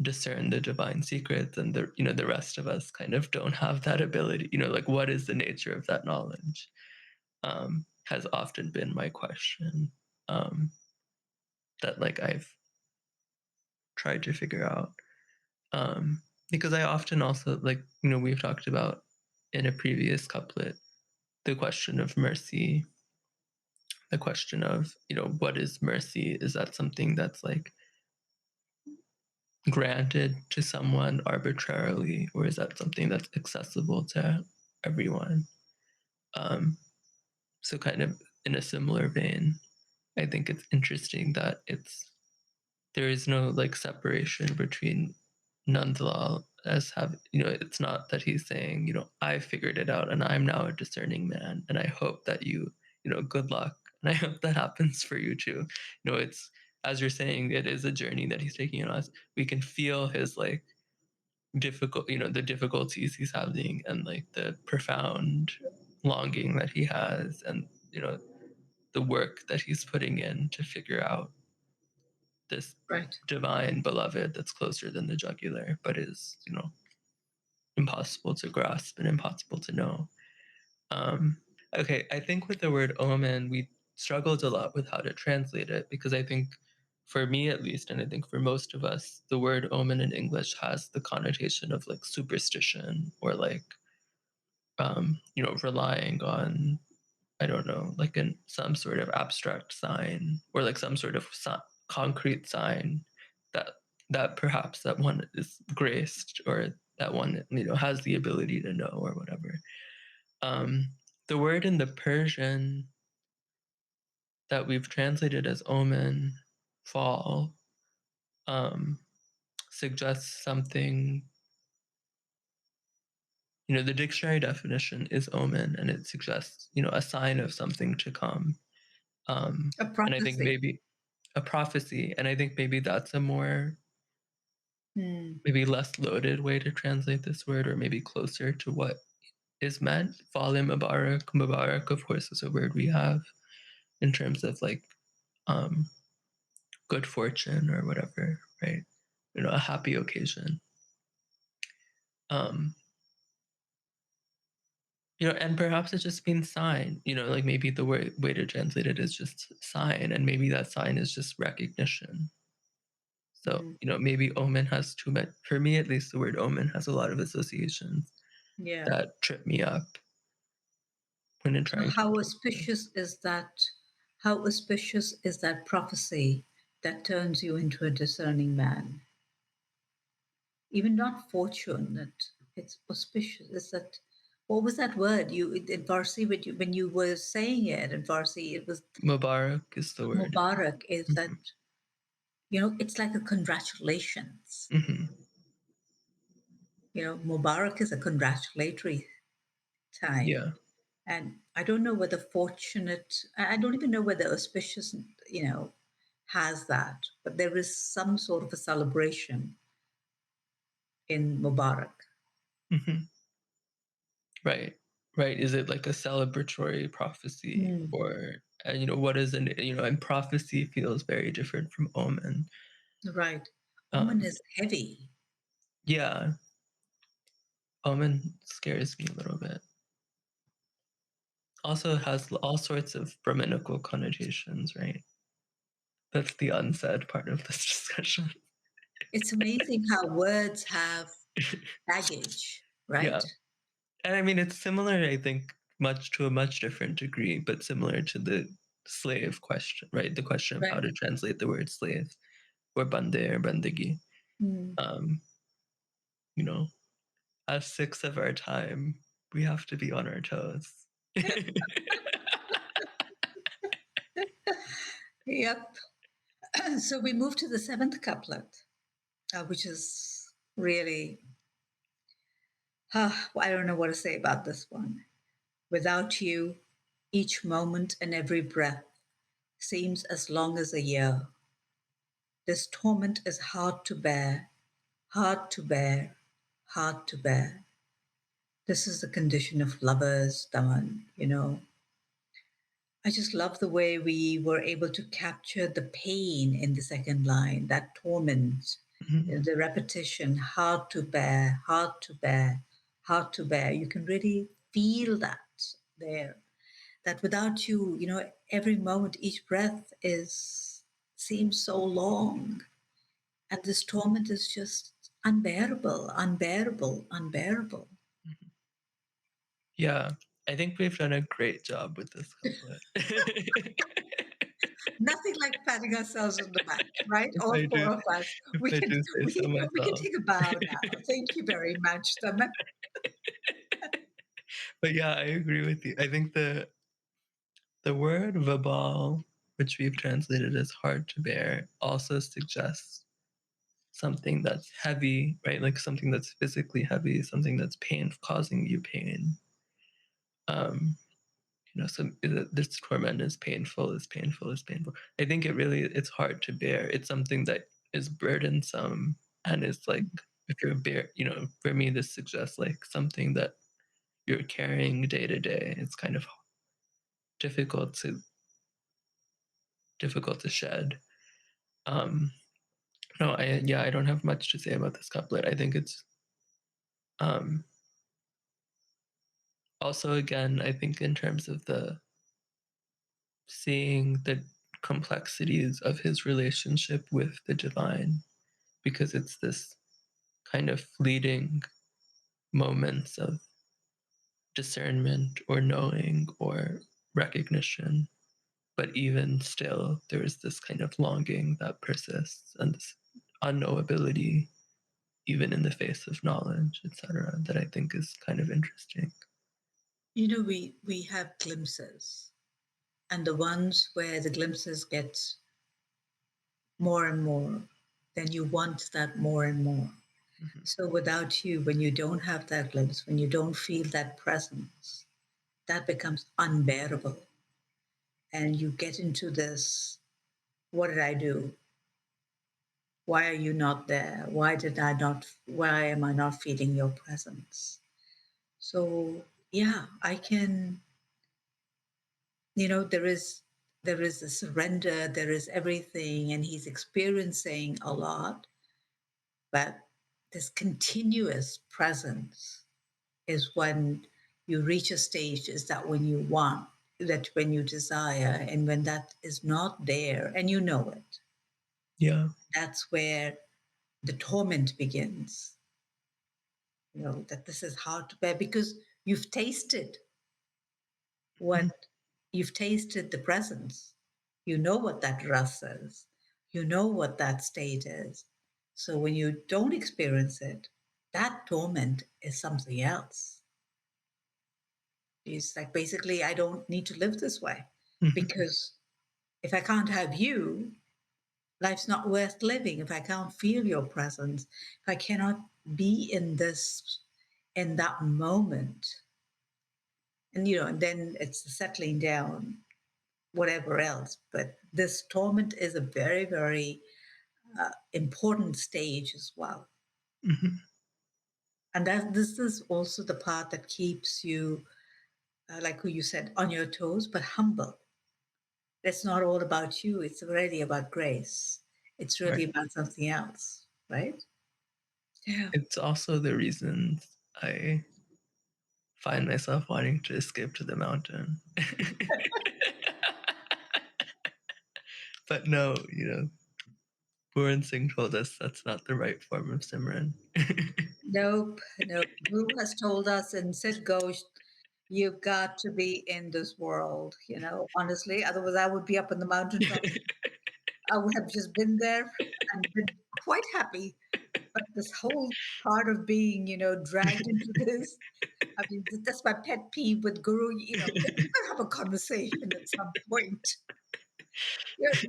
discern the divine secrets, and the rest of us kind of don't have that ability? Like, what is the nature of that knowledge? Has often been my question, that like I've tried to figure out, because I often also, like, we've talked about in a previous couplet the question of mercy, the question of, what is mercy? Is that something that's like granted to someone arbitrarily, or is that something that's accessible to everyone? So kind of in a similar vein, I think it's interesting that there is no like separation between Nand Lal as it's not that he's saying, I figured it out and I'm now a discerning man and I hope that good luck and I hope that happens for you too. It's, as you're saying, it is a journey that he's taking on us. We can feel his like the difficulties he's having and like the profound longing that he has and the work that he's putting in to figure out this Right. divine beloved that's closer than the jugular, but is, impossible to grasp and impossible to know. Okay, I think with the word omen, we struggled a lot with how to translate it because I think, for me at least, and I think for most of us, the word omen in English has the connotation of like superstition or like, relying on, I don't know, like some sort of abstract sign or like some sort of concrete sign that perhaps that one is graced or that one has the ability to know or whatever. The word in the Persian that we've translated as omen, fall, suggests something. The dictionary definition is omen, and it suggests a sign of something to come. A And I think prophecy. maybe a prophecy, and I think maybe that's a more maybe less loaded way to translate this word, or maybe closer to what is meant. Fale Mubarak. Mubarak, of course, is a word we have in terms of like good fortune or whatever, right? A happy occasion. And perhaps it just means sign, like maybe the way to translate it is just sign, and maybe that sign is just recognition. So, maybe omen has too much, for me at least, the word omen has a lot of associations that trip me up when trying to. How auspicious is that? How auspicious is that prophecy that turns you into a discerning man? Even not fortunate, it's auspicious. Is that, what was that word you in Farsi when you were saying it in Farsi? It was Mubarak is the word. Mubarak. Is that it's like a congratulations. Mubarak is a congratulatory time. Yeah. And I don't know whether fortunate, I don't even know whether auspicious, has that, but there is some sort of a celebration in Mubarak. Right. Is it like a celebratory prophecy or, what is and prophecy feels very different from omen. Right. Omen is heavy. Yeah. Omen scares me a little bit. Also has all sorts of Brahminical connotations, right? That's the unsaid part of this discussion. It's amazing how words have baggage, right? Yeah. And I mean, it's similar, I think, to a much different degree, but similar to the slave question, right? The question of how to translate the word slave or bande or bandagi. As Sikhs of our time, we have to be on our toes. Yep. So we move to the seventh couplet, which is really, I don't know what to say about this one. Without you, each moment and every breath seems as long as a year. This torment is hard to bear, hard to bear, hard to bear. This is the condition of lovers, Daman, I just love the way we were able to capture the pain in the second line, that torment, the repetition, hard to bear, hard to bear, hard to bear. You can really feel that there. That without you, every moment, each breath seems so long. And this torment is just unbearable, unbearable, unbearable. Yeah, I think we've done a great job with this couplet. Nothing like patting ourselves on the back, right? All four of us. We can take a bow now. Thank you very much, Daman. But yeah, I agree with you. I think the word vabal which we've translated as hard to bear, also suggests something that's heavy, right? Like something that's physically heavy, something that's causing you pain. So this torment is painful, is painful, is painful. I think it's hard to bear. It's something that is burdensome, and it's like, if you're for me, this suggests like something that you're carrying day to day. It's kind of difficult to shed. I don't have much to say about this couplet. I think it's also, again, I think in terms of the seeing the complexities of his relationship with the divine, because it's this kind of fleeting moments of discernment or knowing or recognition. But even still, there is this kind of longing that persists, and this unknowability, even in the face of knowledge, etc., that I think is kind of interesting. We have glimpses, and the ones where the glimpses get more and more, then you want that more and more. Mm-hmm. So without you, when you don't have that glimpse, when you don't feel that presence, that becomes unbearable. And you get into this, what did I do? Why are you not there? Why am I not feeling your presence? So yeah, I can, there is a surrender, there is everything, and he's experiencing a lot, but this continuous presence is when you reach a stage, is that when you want, that when you desire, and when that is not there and you know it. Yeah. That's where the torment begins. That this is hard to bear because you've tasted you've tasted the presence. You know what that rasa is. You know what that state is. So when you don't experience it, that torment is something else. It's like, basically, I don't need to live this way because if I can't have you, life's not worth living. If I can't feel your presence, if I cannot be in that moment, and then it's the settling down, whatever else. But this torment is a very, very important stage as well. Mm-hmm. And this is also the part that keeps you, like who you said, on your toes, but humble. It's not all about you. It's really about grace. It's really about something else, right? Yeah. It's also the reason I find myself wanting to escape to the mountain. But no, Puran Singh told us that's not the right form of Simran. Nope. Guru has told us in Sit Ghosh, you've got to be in this world, honestly. Otherwise, I would be up in the mountaintop. I would have just been there and been quite happy. But this whole part of being, dragged into this, I mean, that's my pet peeve with Guru. We're going to have a conversation at some point.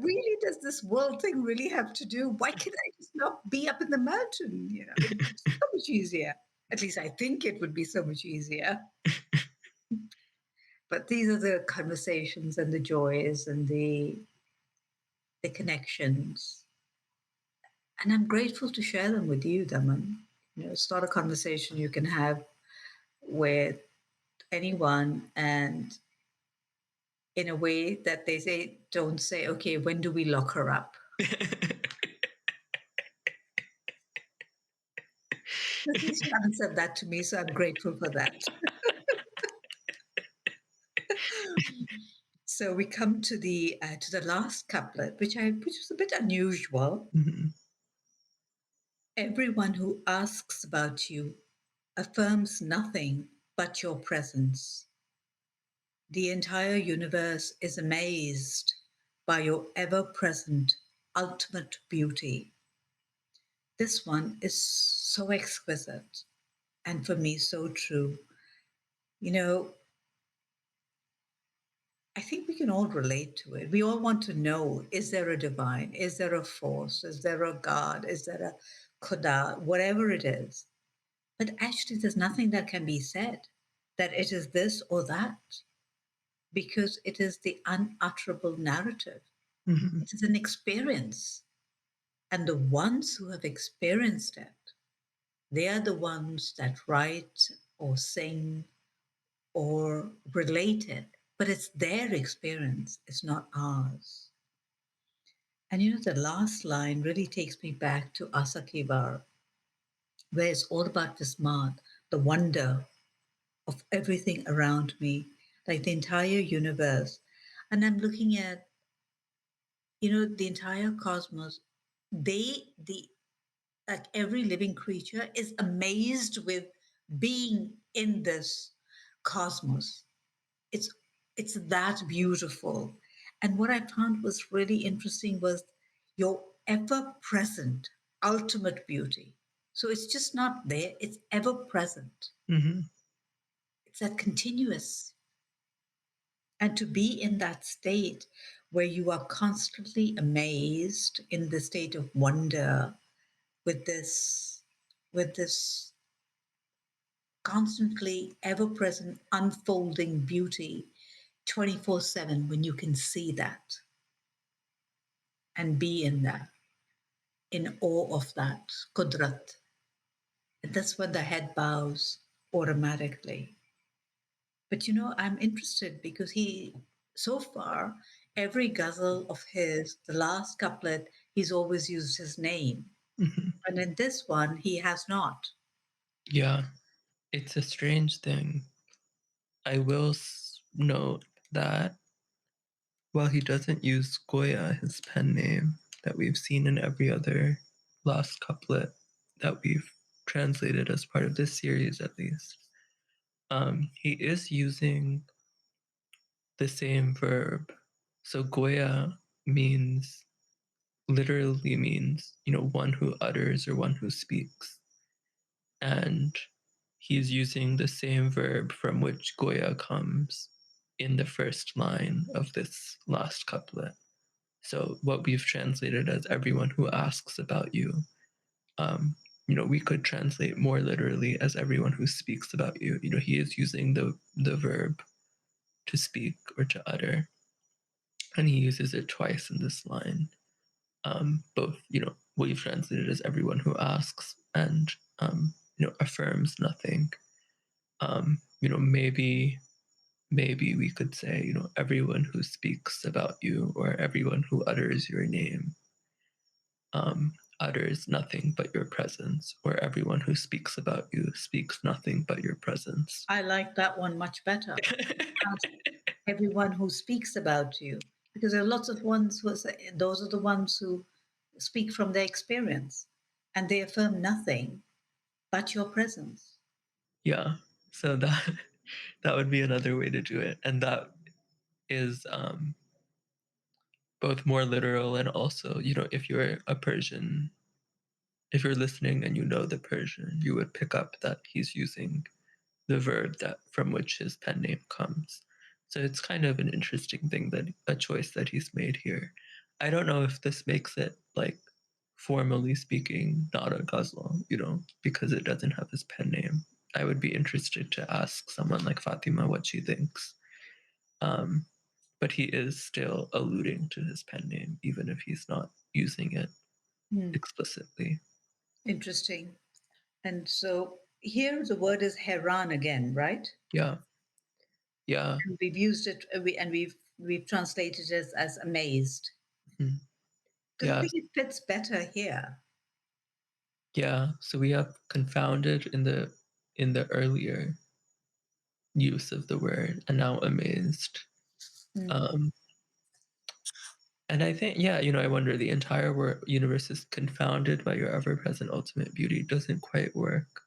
Really, does this world thing really have to do? Why can't I just not be up in the mountain? It's so much easier. At least I think it would be so much easier. But these are the conversations and the joys and the connections. And I'm grateful to share them with you, Daman. It's not a conversation you can have with anyone, and in a way that they don't say, okay, when do we lock her up? At least you haven't said that to me, so I'm grateful for that. So we come to the last couplet, which was a bit unusual. Mm-hmm. Everyone who asks about you affirms nothing but your presence. The entire universe is amazed by your ever-present ultimate beauty. This one is so exquisite and for me so true. I think we can all relate to it. We all want to know, is there a divine? Is there a force? Is there a God? Is there a Khuda? Whatever it is. But actually, there's nothing that can be said that it is this or that because it is the unutterable narrative. Mhm. It is an experience. And the ones who have experienced it, they are the ones that write or sing or relate it. But it's their experience, it's not ours. And the last line really takes me back to Asakivar, where it's all about Vismad, the wonder of everything around me, like the entire universe. And I'm looking at, the entire cosmos. Like every living creature is amazed with being in this cosmos. It's it's that beautiful. And what I found was really interesting was your ever present ultimate beauty. So it's just not there, it's ever present. Mhm. It's that continuous. And to be in that state where you are constantly amazed in the state of wonder with this constantly ever present unfolding beauty 24/7 when you can see that and be in that, in awe of that Qudrat. And that's when the head bows automatically. But I'm interested because so far, every ghazal of his, the last couplet, he's always used his name. Mhm. And in this one, he has not. Yeah, it's a strange thing. I will note that while he doesn't use Goya, his pen name, that we've seen in every other last couplet that we've translated as part of this series, at least, he is using the same verb. So Goya literally means, one who utters or one who speaks. And he's using the same verb from which Goya comes in the first line of this last couplet. So what we've translated as everyone who asks about you, we could translate more literally as everyone who speaks about you. He is using the verb to speak or to utter, and he uses it twice in this line. Both, what you've translated as everyone who asks and affirms nothing. Maybe we could say, everyone who speaks about you or everyone who utters your name utters nothing but your presence, or everyone who speaks about you speaks nothing but your presence. I like that one much better. Everyone who speaks about you, because there are lots of ones who say, those are the ones who speak from their experience and they affirm nothing but your presence. Yeah, so that that would be another way to do it, and that is both more literal and also, if you're a Persian, if you're listening and you know the Persian, you would pick up that he's using the verb that from which his pen name comes. So it's kind of an interesting thing, that a choice that he's made here. I don't know if this makes it, like, formally speaking, not a ghazal, because it doesn't have his pen name. I would be interested to ask someone like Fatima what she thinks. But he is still alluding to his pen name, even if he's not using it explicitly. Interesting. And so here the word is heran again, right? Yeah. Yeah. And we've used it, and we've translated it as amazed. Mhm. Because I Yeah. think it fits better here. Yeah. So we have confounded in the earlier use of the word, and now amazed. And I think, yeah, I wonder, the entire universe is confounded by your ever-present ultimate beauty doesn't quite work.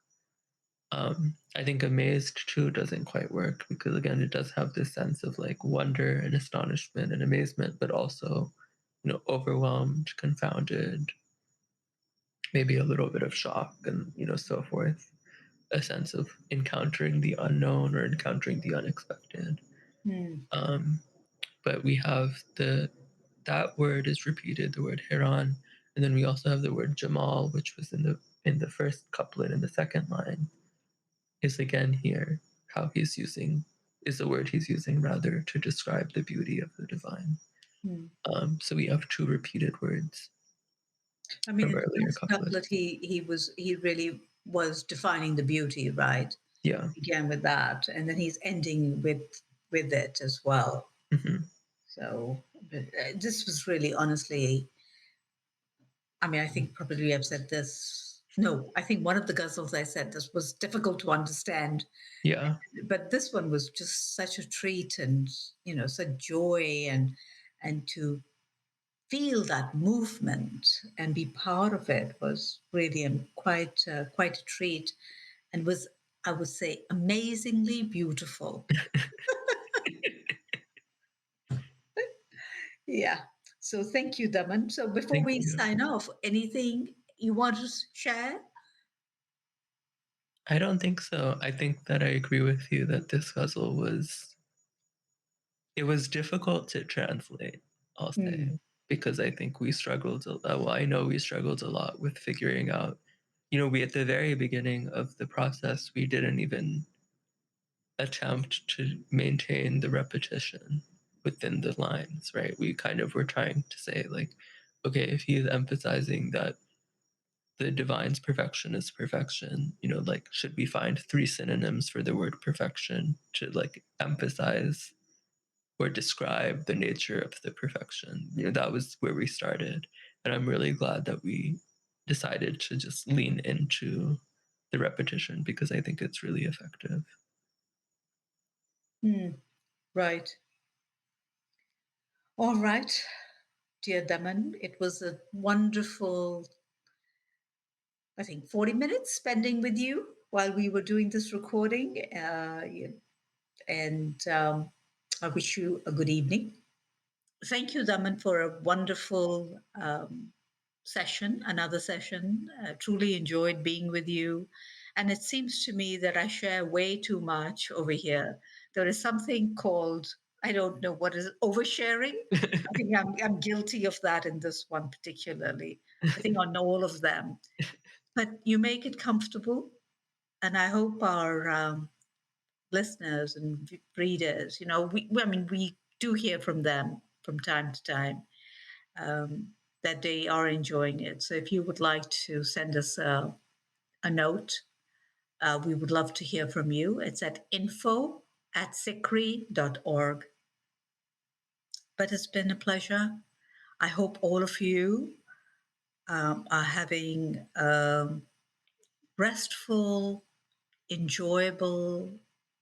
I think amazed too doesn't quite work, because again, it does have this sense of like wonder and astonishment and amazement, but also, overwhelmed, confounded, maybe a little bit of shock, and so forth. A sense of encountering the unknown or encountering the unexpected. Hmm. Um, but we have that word is repeated, the word Hiran, and then we also have the word Jamal, which was in the first couplet, and the second line is again here. How he's using is the word he's using rather to describe the beauty of the divine. So we have two repeated words. I mean, from in the earlier first couplet, couplets. he really was defining the beauty, right? Yeah. Began with that, and then he's ending with it as well. Mm-hmm. So this was really, honestly, I mean, I think probably I've said this. No, I think one of the ghazals I said this was difficult to understand, Yeah. but this one was just such a treat, and such joy, and to feel that movement and be part of it was really quite a treat, and was, I would say, amazingly beautiful. Yeah. So thank you, Daman. So before Thank we you. sign off, anything you want to share? I don't think so. I think that I agree with you that this ghazal was difficult to translate, I'll say, because I think we struggled. Well, I know we struggled a lot with figuring out. We at the very beginning of the process, we didn't even attempt to maintain the repetition within the lines, right? We kind of were trying to say, like, okay, if he is emphasizing that the divine's perfection is perfection, like, should we find 3 synonyms for the word perfection to, like, emphasize or describe the nature of the perfection? That was where we started. And I'm really glad that we decided to just lean into the repetition, because I think it's really effective. Right. All right, dear Daman, it was a wonderful, I think, 40 minutes spending with you while we were doing this recording. And I wish you a good evening. Thank you, Daman, for a wonderful session, another session. Truly enjoyed being with you. And it seems to me that I share way too much over here. There is something called, I don't know what is it, oversharing. I think I'm guilty of that in this one particularly. I think on all of them. But you make it comfortable. And I hope our listeners and readers, we do hear from them from time to time, that they are enjoying it. So if you would like to send us a note, we would love to hear from you. It's at info@sikhri.org. But it's been a pleasure. I hope all of you are having a restful, enjoyable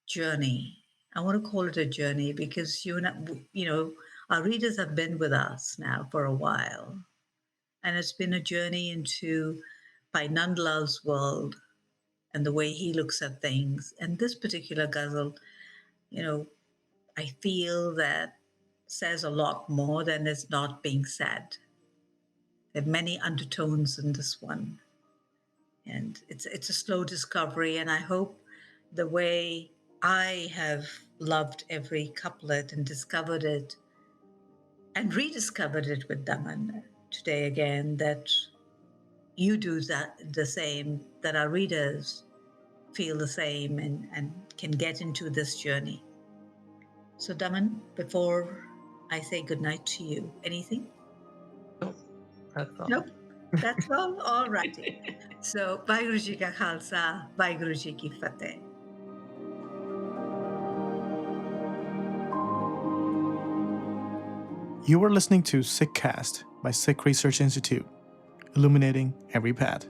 journey. I want to call it a journey because our readers have been with us now for a while, and it's been a journey into Bhai Nand Lal's world and the way he looks at things. And this particular ghazal, I feel that says a lot more than is not being said. There are many undertones in this one, and it's a slow discovery. And I hope the way I have loved every couplet and discovered it and rediscovered it with Daman today again, that you do that the same, that our readers feel the same and can get into this journey. So, Daman, before I say goodnight to you, anything? Nope, that's all. Nope, that's all. All righty. So, Vaheguru Ji Ka Khalsa, Vaheguru Ji Ki Fateh. You are listening to Sikhcast by Sikh Research Institute, illuminating every path.